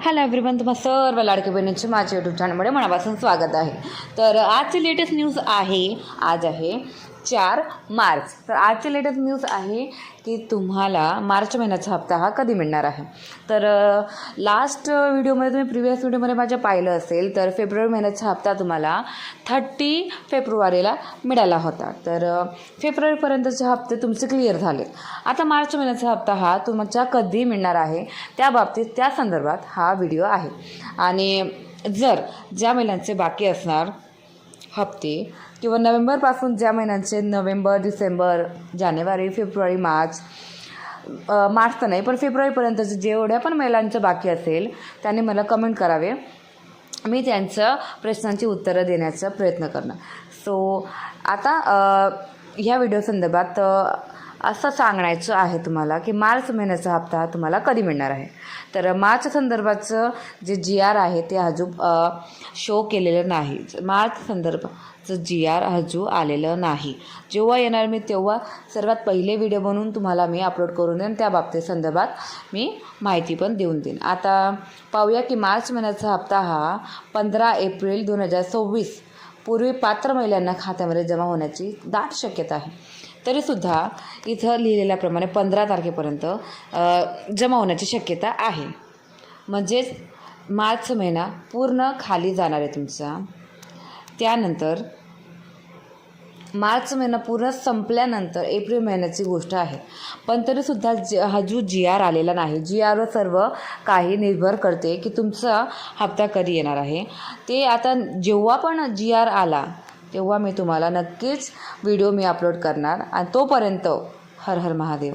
Hello everyone, तुम्हा सर्व लाडकी बहिणींचे माझ्या यूट्यूब चॅनलमध्ये मनापासून स्वागत आहे. तर आजची लेटेस्ट न्यूज आहे, आज आहे 4 मार्च. तर आजची लेटेस्ट न्यूज आहे की तुम्हाला मार्च महिन्याचा हप्ता हा कधी मिळणार आहे. तर लास्ट व्हिडिओमध्ये तुम्ही प्रिव्हियस व्हिडिओमध्ये माझ्या पाहिलं असेल तर फेब्रुवारी महिन्याचा हप्ता तुम्हाला 30 फेब्रुवारीला मिळाला होता. तर फेब्रुवारीपर्यंतचे हप्ते तुमचे क्लिअर झाले. आता मार्च महिन्याचा हप्ता हा तुमचा कधी मिळणार आहे त्या बाबतीत, त्या संदर्भात हा व्हिडिओ आहे. आणि जर ज्या महिन्यांचे बाकी असणार हप्ते किंवा नोव्हेंबरपासून ज्या महिन्यांचे नोव्हेंबर, डिसेंबर, जानेवारी, फेब्रुवारी, मार्च तर नाही पण फेब्रुवारीपर्यंतचे जेवढ्या पण महिलांचं बाकी असेल त्यांनी मला कमेंट करावे. मी त्यांचं प्रश्नांची उत्तरं देण्याचा प्रयत्न करणार. सो आता ह्या व्हिडिओ संदर्भात असं सांगायचं आहे तुम्हाला की मार्च महिन्याचा हप्ता तुम्हाला कधी मिळणार आहे. तर मार्च संदर्भाचं जे GR आहे ते अजून शो केलेलं नाही. मार्च संदर्भाचं GR अजून आलेलं नाही. जेव्हा येणार मी तेव्हा सर्वात पहिले व्हिडिओ बनवून तुम्हाला मी अपलोड करून देईन. त्या बाबतीत संदर्भात मी माहिती पण देऊन देईन. आता पाहूया की मार्च महिन्याचा हप्ता हा 15 एप्रिल 2026 पूर्वी पात्र महिलांना खात्यामध्ये जमा होण्याची दाट शक्यता आहे. तरीसुद्धा इथं लिहिलेल्याप्रमाणे 15 तारखेपर्यंत जमा होण्याची शक्यता आहे. म्हणजेच मार्च महिना पूर्ण खाली जाणार आहे तुमचा. त्यानंतर मार्च महिना पूर्ण संपल्यानंतर एप्रिल महिन्याची गोष्ट आहे. पण तरीसुद्धा अजून GR आलेला नाही. GRवर सर्व काही निर्भर करते की तुमचा हप्ता कधी येणार आहे. ते आता जेव्हा पण GR आला तेव्हा मी तुम्हाला नक्कीच व्हिडिओ अपलोड करणार. आणि तोपर्यंत हर हर महादेव.